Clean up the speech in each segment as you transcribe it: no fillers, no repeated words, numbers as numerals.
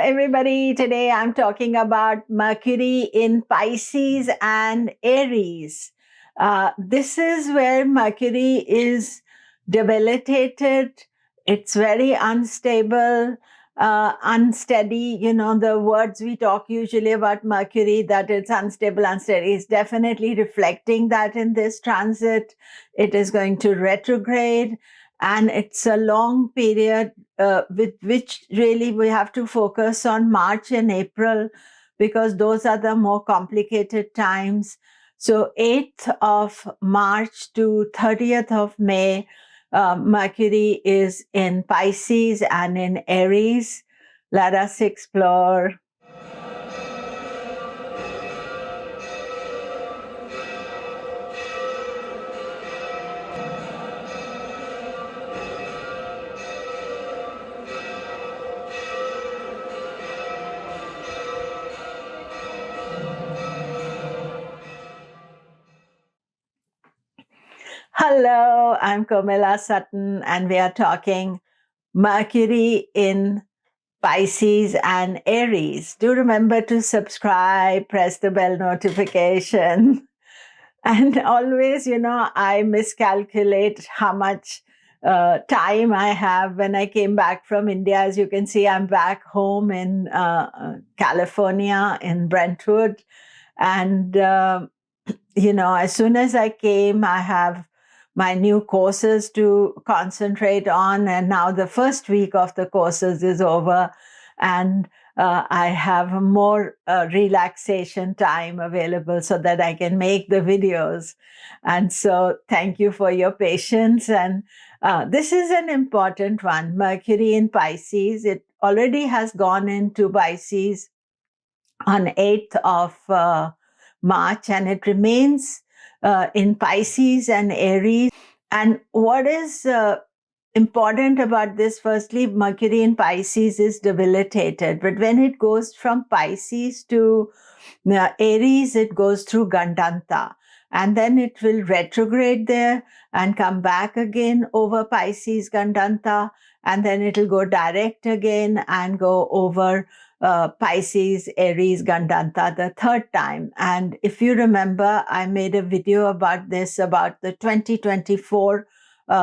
everybody. Today I'm talking about Mercury in Pisces and Aries. This is where Mercury is debilitated. It's very unstable, unsteady. You know, the words we talk usually about Mercury, that it's unstable, unsteady, is definitely reflecting that in this transit. It is going to retrograde, and it's a long period with which really we have to focus on March and April, because those are the more complicated times. So 8th of March to 30th of May, Mercury is in Pisces and in Aries. Let us explore. Hello, I'm Komilla Sutton, and we are talking Mercury in Pisces and Aries. Do remember to subscribe, press the bell notification. And always, I miscalculate how much time I have when I came back from India. As you can see, I'm back home in California, in Brentwood. And, as soon as I came, I have my new courses to concentrate on. And now the first week of the courses is over. And I have more relaxation time available so that I can make the videos. And so thank you for your patience. And this is an important one. Mercury in Pisces, it already has gone into Pisces on 8th of March, and it remains in Pisces and Aries. And what is important about this, firstly, Mercury in Pisces is debilitated. But when it goes from Pisces to Aries, it goes through Gandanta. And then it will retrograde there and come back again over Pisces Gandanta. And then it'll go direct again and go over Pisces, Aries, Gandanta the third time. And if you remember, I made a video about this, about the 2024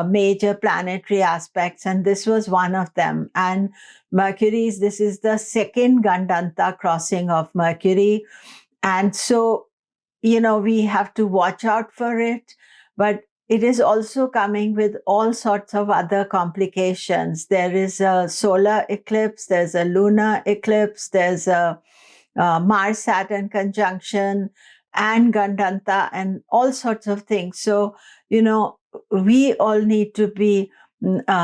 major planetary aspects, and this was one of them. And Mercury's, this is the second Gandanta crossing of Mercury. And so, we have to watch out for it, but it is also coming with all sorts of other complications. There is a solar eclipse, there's a lunar eclipse, there's a Mars-Saturn conjunction, and Gandanta, and all sorts of things. So, we all need to be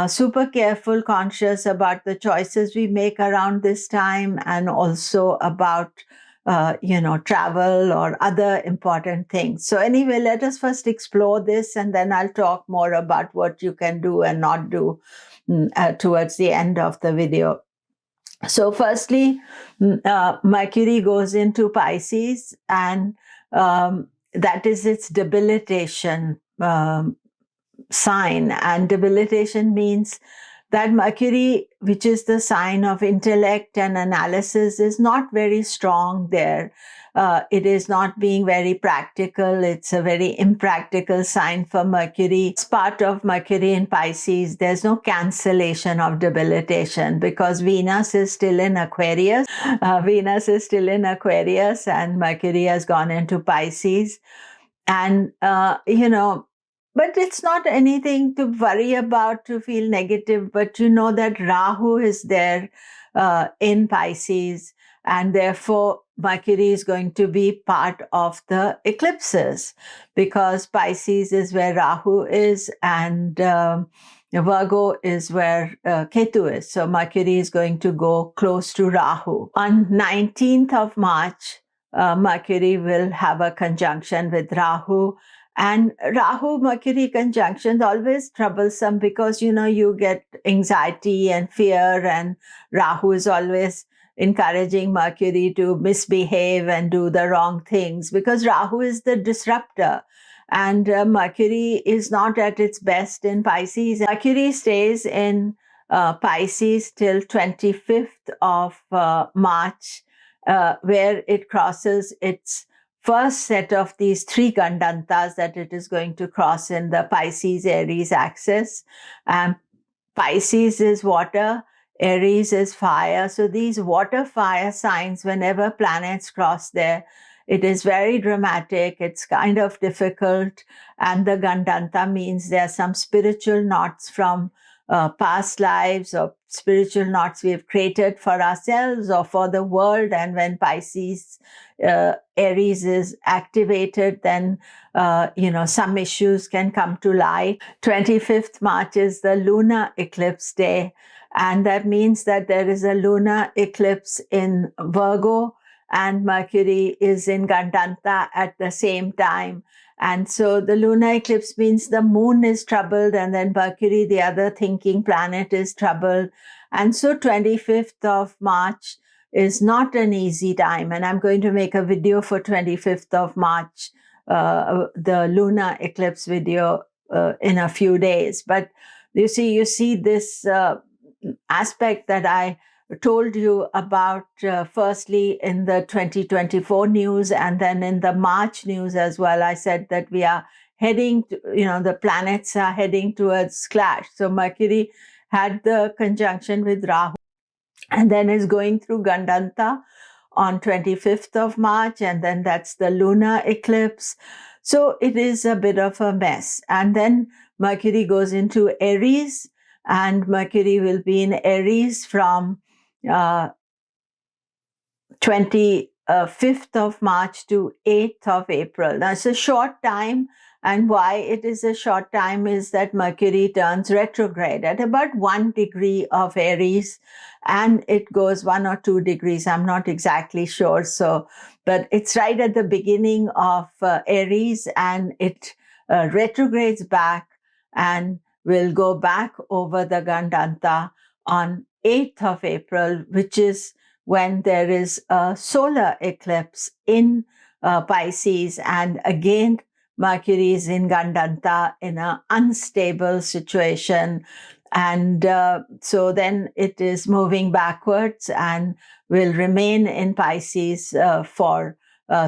super careful, conscious about the choices we make around this time, and also about travel or other important things. So anyway, let us first explore this, and then I'll talk more about what you can do and not do towards the end of the video. So firstly, Mercury goes into Pisces, and that is its debilitation sign. And debilitation means that Mercury, which is the sign of intellect and analysis, is not very strong there. It is not being very practical. It's a very impractical sign for Mercury. It's part of Mercury in Pisces. There's no cancellation of debilitation because Venus is still in Aquarius. Venus is still in Aquarius, and Mercury has gone into Pisces. And, but it's not anything to worry about, to feel negative. But you know that Rahu is there in Pisces, and therefore Mercury is going to be part of the eclipses, because Pisces is where Rahu is, and Virgo is where Ketu is. So Mercury is going to go close to Rahu. On 19th of March, Mercury will have a conjunction with Rahu. And Rahu-Mercury conjunction is always troublesome because, you get anxiety and fear, and Rahu is always encouraging Mercury to misbehave and do the wrong things, because Rahu is the disruptor. And Mercury is not at its best in Pisces. Mercury stays in Pisces till 25th of March, where it crosses its first set of these 3 Gandantas that it is going to cross in the Pisces Aries axis. Pisces is water, Aries is fire. So these water fire signs, whenever planets cross there, it is very dramatic. It's kind of difficult. And the Gandanta means there are some spiritual knots from past lives or spiritual knots we have created for ourselves or for the world. And when Pisces Aries is activated, then some issues can come to light. 25th March is the lunar eclipse day, and that means that there is a lunar eclipse in Virgo and Mercury is in Gandanta at the same time. And so the lunar eclipse means the moon is troubled, and then Mercury, the other thinking planet, is troubled. And so 25th of March is not an easy time. And I'm going to make a video for 25th of March, the lunar eclipse video in a few days. But you see this aspect that I told you about firstly in the 2024 news and then in the March news as well. I said that we are heading to, the planets are heading towards clash. So Mercury had the conjunction with Rahu and then is going through Gandanta on 25th of March, and then that's the lunar eclipse. So it is a bit of a mess. And then Mercury goes into Aries, and Mercury will be in Aries from 25th of March to 8th of April. Now, it's a short time, and why it is a short time is that Mercury turns retrograde at about 1 degree of Aries, and it goes 1 or 2 degrees. I'm not exactly sure. But it's right at the beginning of Aries, and it retrogrades back and will go back over the Gandanta on 8th of April, which is when there is a solar eclipse in Pisces. And again, Mercury is in Gandanta in an unstable situation. And so then it is moving backwards and will remain in Pisces for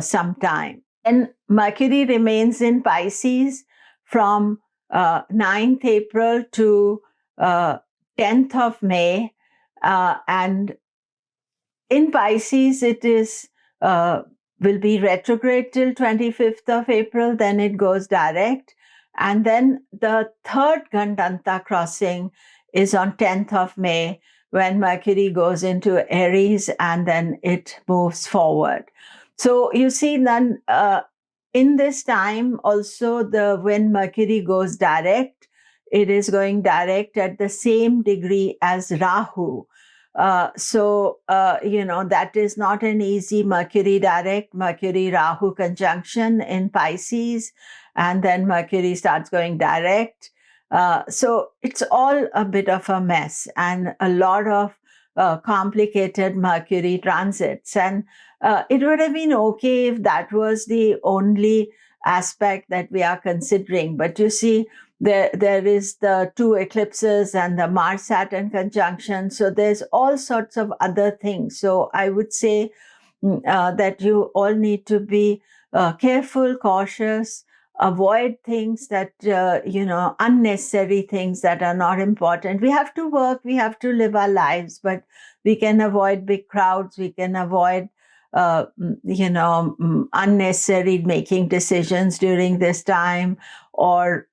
some time. And Mercury remains in Pisces from 9th April to 10th of May. And in Pisces, it is will be retrograde till 25th of April, then it goes direct. And then the third Gandanta crossing is on 10th of May when Mercury goes into Aries and then it moves forward. So you see then in this time also when Mercury goes direct, it is going direct at the same degree as Rahu. That is not an easy Mercury direct, Mercury Rahu conjunction in Pisces, and then Mercury starts going direct. So it's all a bit of a mess and a lot of complicated Mercury transits. And it would have been okay if that was the only aspect that we are considering. But you see, there is the 2 eclipses and the Mars-Saturn conjunction. So there's all sorts of other things. So I would say that you all need to be careful, cautious, avoid things that, unnecessary things that are not important. We have to work, we have to live our lives, but we can avoid big crowds, we can avoid unnecessary making decisions during this time, or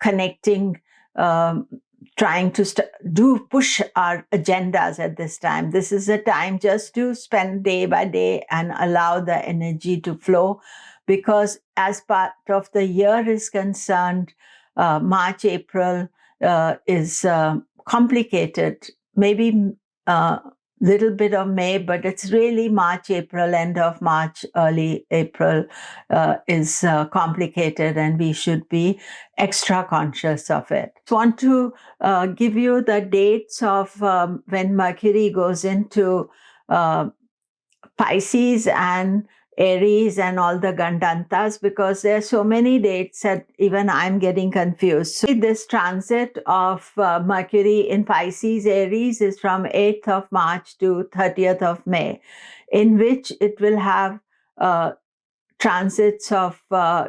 connecting, trying to push our agendas at this time. This is a time just to spend day by day and allow the energy to flow, because as part of the year is concerned, March, April is complicated. Maybe little bit of May, but it's really March, April, end of March, early April is complicated, and we should be extra conscious of it. I want to give you the dates of when Mercury goes into Pisces, and Aries and all the Gandantas, because there are so many dates that even I'm getting confused. So this transit of Mercury in Pisces Aries is from 8th of March to 30th of May, in which it will have transits of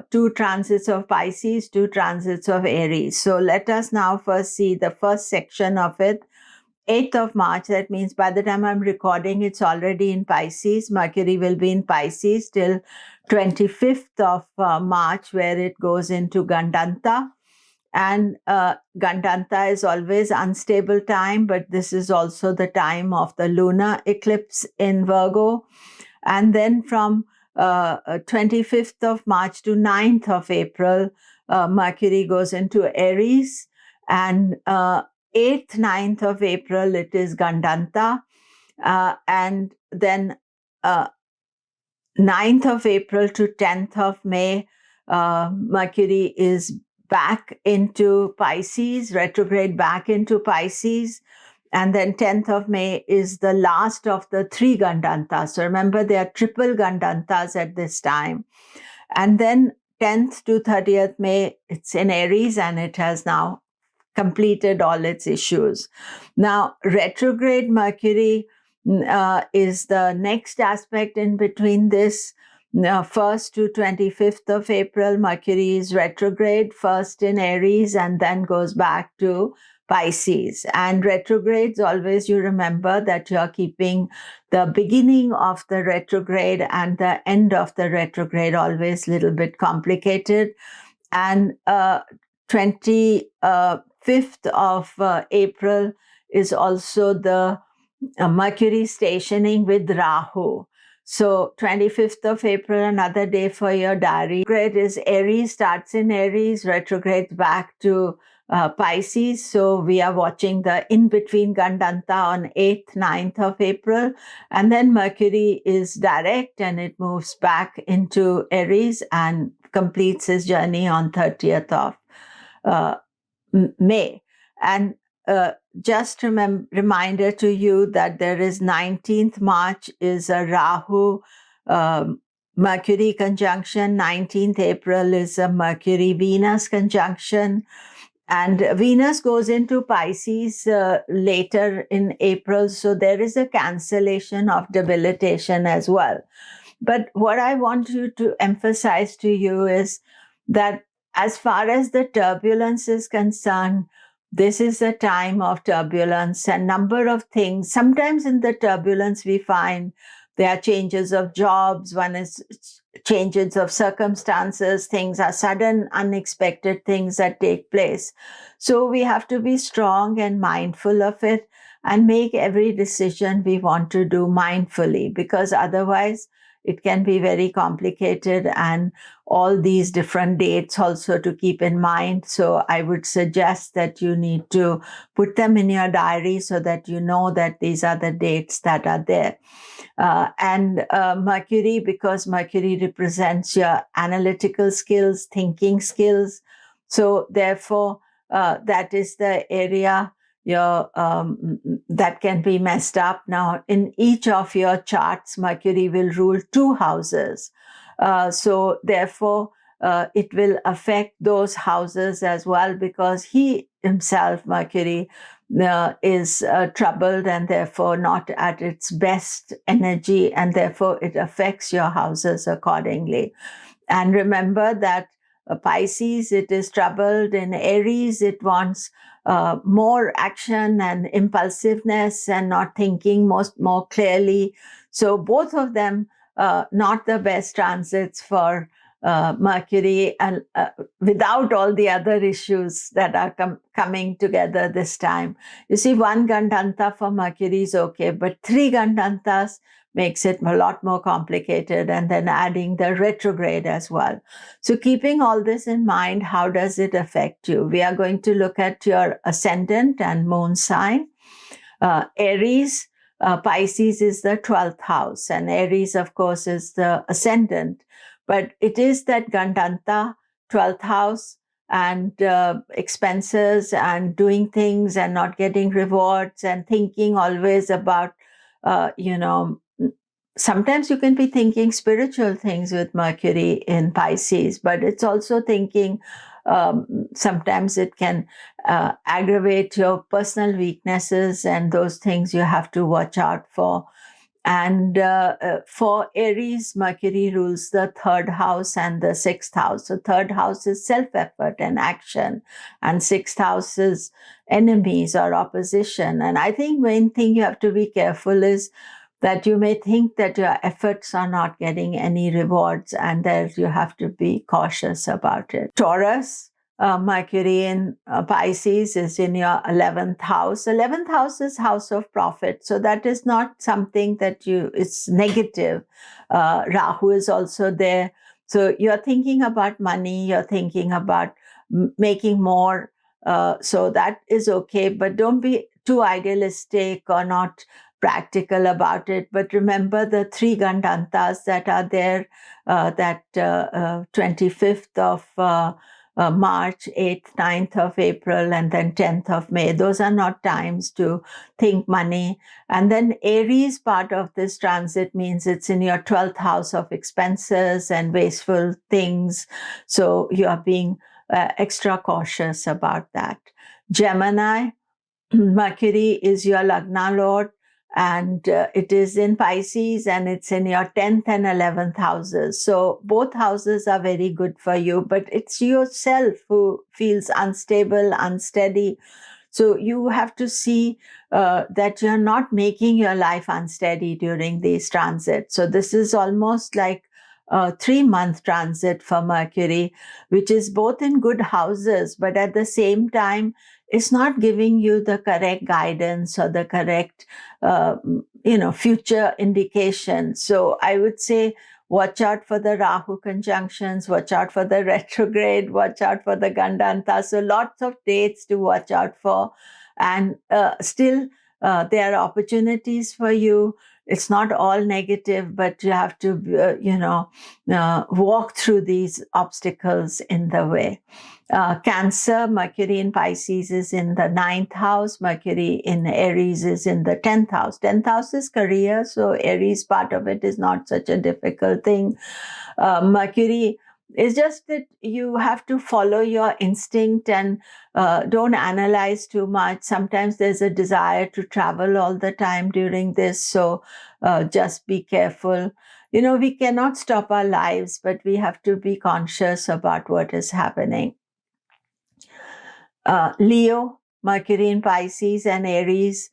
2 transits of Pisces, 2 transits of Aries. So let us now first see the first section of it. 8th of March, that means by the time I'm recording, it's already in Pisces. Mercury will be in Pisces till 25th of March, where it goes into Gandanta. And Gandanta is always unstable time, but this is also the time of the lunar eclipse in Virgo. And then from 25th of March to 9th of April, Mercury goes into Aries. And 8th, 9th of April, it is Gandanta. And then 9th of April to 10th of May, Mercury is back into Pisces, retrograde back into Pisces. And then 10th of May is the last of the 3 Gandantas. So remember, there are triple Gandantas at this time. And then 10th to 30th May, it's in Aries, and it has now completed all its issues. Now, retrograde Mercury is the next aspect in between this. 1st to 25th of April, Mercury is retrograde, first in Aries and then goes back to Pisces. And retrogrades, always you remember that you're keeping the beginning of the retrograde and the end of the retrograde always a little bit complicated. And 25th of April is also the Mercury stationing with Rahu. So 25th of April, another day for your diary. Retrograde is Aries, starts in Aries, retrogrades back to Pisces. So we are watching the in-between Gandanta on 8th, 9th of April. And then Mercury is direct and it moves back into Aries and completes his journey on 30th of May. And just reminder to you that there is 19th March is a Rahu Mercury conjunction. 19th April is a Mercury Venus conjunction. And Venus goes into Pisces later in April. So there is a cancellation of debilitation as well. But what I want you to emphasize to you is that as far as the turbulence is concerned, this is a time of turbulence and number of things. Sometimes in the turbulence, we find there are changes of jobs, one is changes of circumstances, things are sudden, unexpected things that take place. So we have to be strong and mindful of it and make every decision we want to do mindfully, because otherwise it can be very complicated, and all these different dates also to keep in mind. So I would suggest that you need to put them in your diary so that you know that these are the dates that are there. And Mercury, because Mercury represents your analytical skills, thinking skills. So therefore, that is the area that can be messed up. Now, in each of your charts, Mercury will rule 2 houses. So therefore, it will affect those houses as well, because he himself, Mercury, is troubled and therefore not at its best energy, and therefore it affects your houses accordingly. And remember that Pisces, it is troubled. In Aries, it wants more action and impulsiveness and not thinking more clearly. So both of them not the best transits for Mercury, and without all the other issues that are coming together this time. You see, 1 Gandanta for Mercury is okay, but 3 Gandantas makes it a lot more complicated, and then adding the retrograde as well. So keeping all this in mind, how does it affect you? We are going to look at your ascendant and moon sign. Aries, Pisces is the 12th house, and Aries, of course, is the ascendant. But it is that Gandanta, 12th house, and expenses and doing things and not getting rewards and thinking always about, sometimes you can be thinking spiritual things with Mercury in Pisces, but it's also thinking, sometimes it can aggravate your personal weaknesses, and those things you have to watch out for. And for Aries, Mercury rules the third house and the sixth house. So third house is self-effort and action, and sixth house is enemies or opposition. And I think main thing you have to be careful is that you may think that your efforts are not getting any rewards, and there you have to be cautious about it. Taurus, Mercury in Pisces is in your 11th house. 11th house is house of profit. So that is not something that it's negative. Rahu is also there. So you're thinking about money, you're thinking about making more. So that is okay, but don't be too idealistic or not practical about it. But remember the three Gandantas that are there, that 25th of March, 8th, 9th of April, and then 10th of May. Those are not times to think money. And then Aries part of this transit means it's in your 12th house of expenses and wasteful things. So you are being extra cautious about that. Gemini, Mercury is your Lagna Lord, and it is in Pisces, and it's in your 10th and 11th houses. So both houses are very good for you, but it's yourself who feels unstable, unsteady. So you have to see that you're not making your life unsteady during these transits. So this is almost like a 3-month transit for Mercury, which is both in good houses, but at the same time, it's not giving you the correct guidance or the correct, future indication. So I would say, watch out for the Rahu conjunctions, watch out for the retrograde, watch out for the Gandanta. So lots of dates to watch out for. And still, there are opportunities for you. It's not all negative, but you have to, walk through these obstacles in the way. Cancer, Mercury in Pisces is in the 9th house. Mercury in Aries is in the 10th house. 10th house is career, so Aries part of it is not such a difficult thing. Mercury is just that you have to follow your instinct and don't analyze too much. Sometimes there's a desire to travel all the time during this, so just be careful. We cannot stop our lives, but we have to be conscious about what is happening. Leo, Mercury in Pisces and Aries.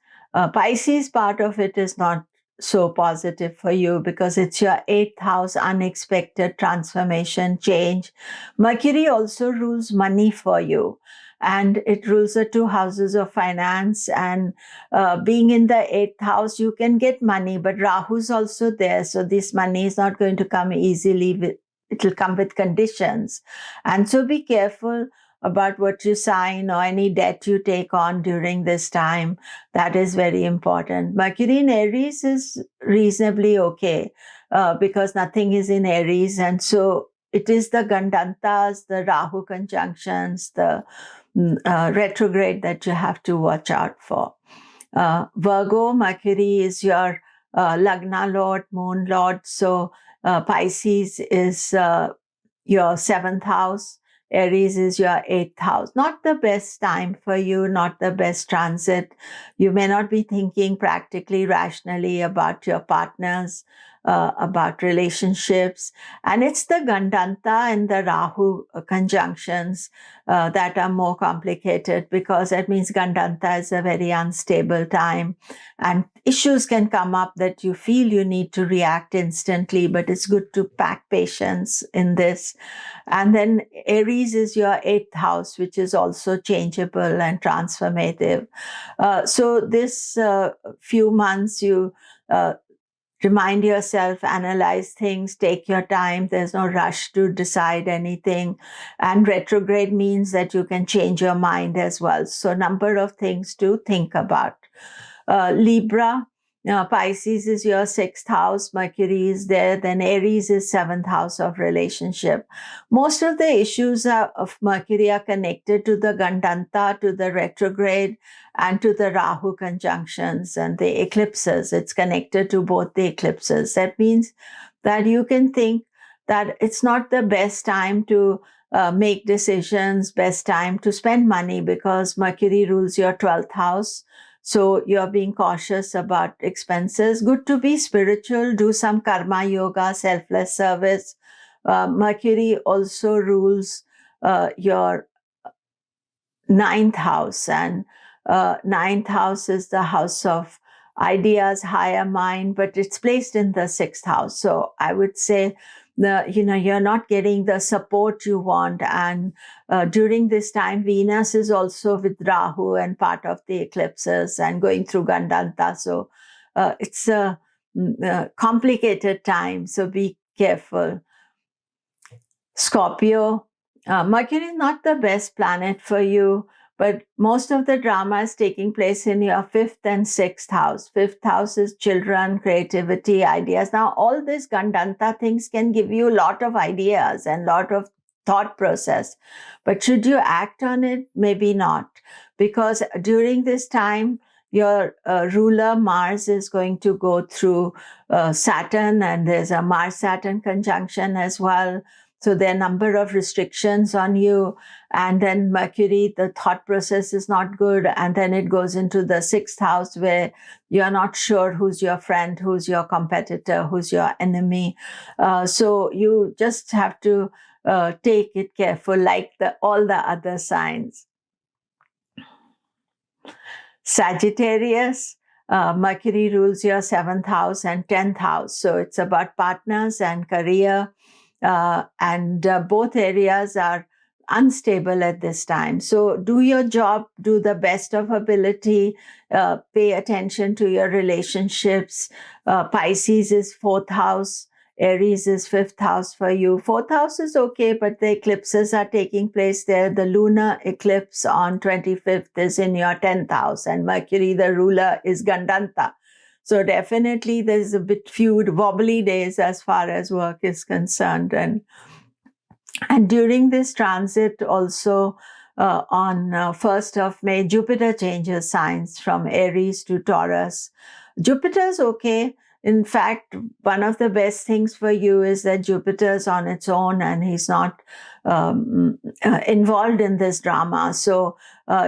Pisces part of it is not so positive for you because it's your 8th house, unexpected transformation, change. Mercury also rules money for you, and it rules the 2 houses of finance. And being in the 8th house, you can get money, but Rahu's also there. So this money is not going to come easily. It will come with conditions. And so be careful about what you sign or any debt you take on during this time. That is very important. Mercury in Aries is reasonably okay because nothing is in Aries. And so it is the Gandantas, the Rahu conjunctions, the retrograde that you have to watch out for. Virgo, Mercury is your Lagna Lord, Moon Lord. So Pisces is your 7th house. Aries is your 8th house. Not the best time for you, not the best transit. You may not be thinking practically, rationally about your partners, about relationships. And it's the Gandanta and the Rahu conjunctions that are more complicated, because that means Gandanta is a very unstable time. And issues can come up that you feel you need to react instantly, but it's good to pack patience in this. And then Aries is your 8th house, which is also changeable and transformative. So this few months, you remind yourself, analyze things, take your time. There's no rush to decide anything. And retrograde means that you can change your mind as well. So number of things to think about. Libra Pisces is your 6th house, Mercury is there, then Aries is 7th house of relationship. Most of the issues of Mercury are connected to the Gandanta, to the retrograde, and to the Rahu conjunctions and the eclipses. It's connected to both the eclipses. That means that you can think that it's not the best time to make decisions, best time to spend money, because Mercury rules your 12th house. So you're being cautious about expenses. Good to be spiritual, do some karma yoga, selfless service. Mercury also rules your 9th house, and 9th house is the house of ideas, higher mind, but it's placed in the 6th house. So I would say you're not getting the support you want. And during this time, Venus is also with Rahu and part of the eclipses and going through Gandanta. So it's a complicated time. So be careful. Scorpio, Mercury is not the best planet for you, but most of the drama is taking place in your 5th and 6th house. 5th house is children, creativity, ideas. Now, all these Gandanta things can give you a lot of ideas and a lot of thought process. But should you act on it? Maybe not. Because during this time, your ruler Mars is going to go through Saturn, and there's a Mars-Saturn conjunction as well. So there are a number of restrictions on you. And then Mercury, the thought process is not good. And then it goes into the 6th house where you're not sure who's your friend, who's your competitor, who's your enemy. So you just have to take it careful, like all the other signs. Sagittarius, Mercury rules your 7th house and 10th house. So it's about partners and career. And both areas are unstable at this time. So do your job, do the best of ability, pay attention to your relationships. Pisces is 4th house, Aries is 5th house for you. 4th house is okay, but the eclipses are taking place there. The lunar eclipse on 25th is in your 10th house, and Mercury, the ruler, is Gandanta. So definitely there's a bit few wobbly days as far as work is concerned. And during this transit also on 1st of May, Jupiter changes signs from Aries to Taurus. Jupiter's okay. In fact, one of the best things for you is that Jupiter's on its own and he's not involved in this drama. So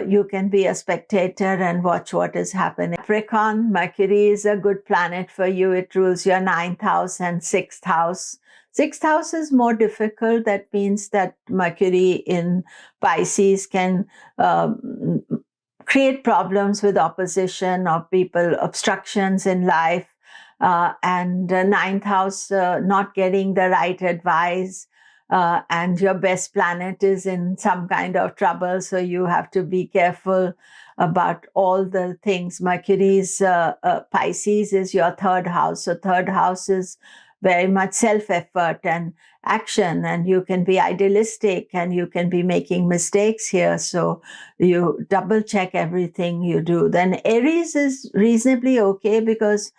you can be a spectator and watch what is happening. Capricorn, Mercury is a good planet for you. It rules your 9th house and 6th house. 6th house is more difficult. That means that Mercury in Pisces can create problems with opposition of people, obstructions in life. And 9th house, not getting the right advice, and your best planet is in some kind of trouble. So you have to be careful about all the things. Mercury's Pisces is your 3rd house. So 3rd house is very much self-effort and action, and you can be idealistic and you can be making mistakes here. So you double check everything you do. Then Aries is reasonably okay because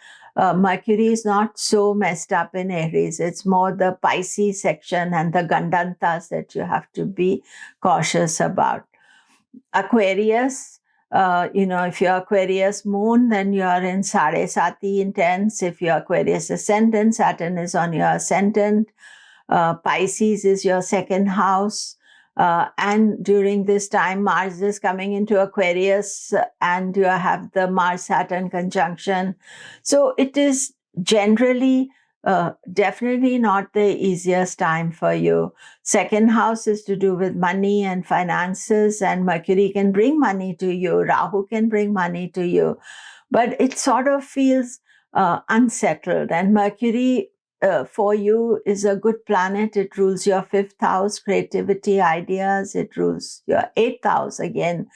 Mercury is not so messed up in Aries. It's more the Pisces section and the Gandantas that you have to be cautious about. Aquarius, if you're Aquarius moon, then you're in Sade Sati intense. If you're Aquarius ascendant, Saturn is on your ascendant. Pisces is your 2nd house. And during this time, Mars is coming into Aquarius and you have the Mars-Saturn conjunction. So it is generally definitely not the easiest time for you. 2nd house is to do with money and finances, and Mercury can bring money to you. Rahu can bring money to you. But it sort of feels unsettled. And Mercury for you is a good planet. It rules your 5th house, creativity, ideas. It rules your 8th house, again,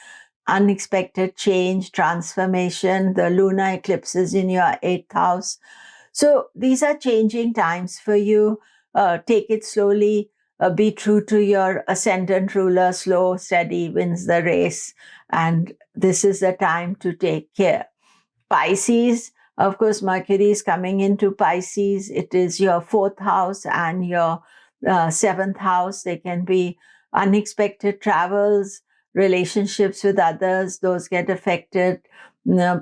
unexpected change, transformation. The lunar eclipse is in your 8th house. So these are changing times for you. Take it slowly. Be true to your ascendant ruler. Slow, steady wins the race. And this is the time to take care. Pisces, Of course, Mercury is coming into Pisces. It is your 4th house and your 7th house. There can be unexpected travels, relationships with others, those get affected.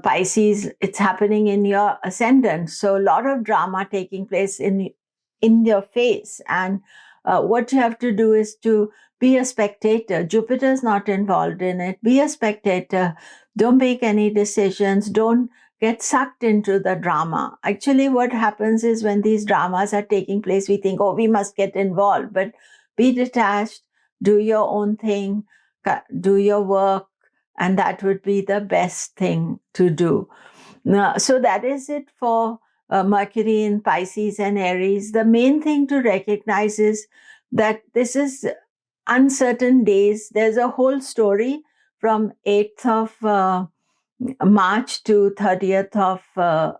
Pisces, it's happening in your ascendant. So a lot of drama taking place in your face. And what you have to do is to be a spectator. Jupiter's not involved in it. Be a spectator. Don't make any decisions. Don't get sucked into the drama. Actually, what happens is when these dramas are taking place, we think, oh, we must get involved. But be detached, do your own thing, do your work, and that would be the best thing to do. So that is it for Mercury in Pisces and Aries. The main thing to recognize is that this is uncertain days. There's a whole story from 8th of March to 30th of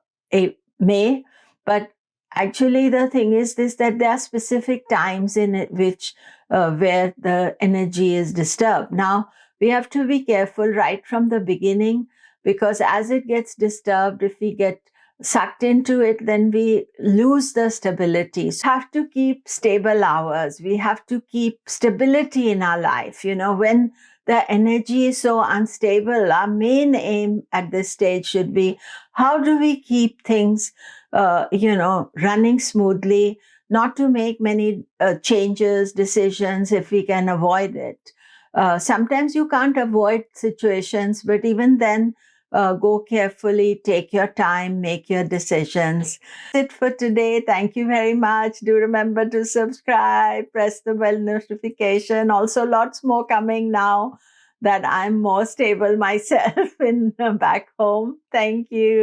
May. But actually, the thing is this, that there are specific times in it which where the energy is disturbed. Now, we have to be careful right from the beginning, because as it gets disturbed, if we get sucked into it, then we lose the stability. So we have to keep stable hours. We have to keep stability in our life. When the energy is so unstable, our main aim at this stage should be, how do we keep things, running smoothly, not to make many changes, decisions if we can avoid it. Sometimes you can't avoid situations, but even then, go carefully, take your time, make your decisions. That's it for today. Thank you very much. Do remember to subscribe, press the bell notification. Also, lots more coming now that I'm more stable myself in back home. Thank you.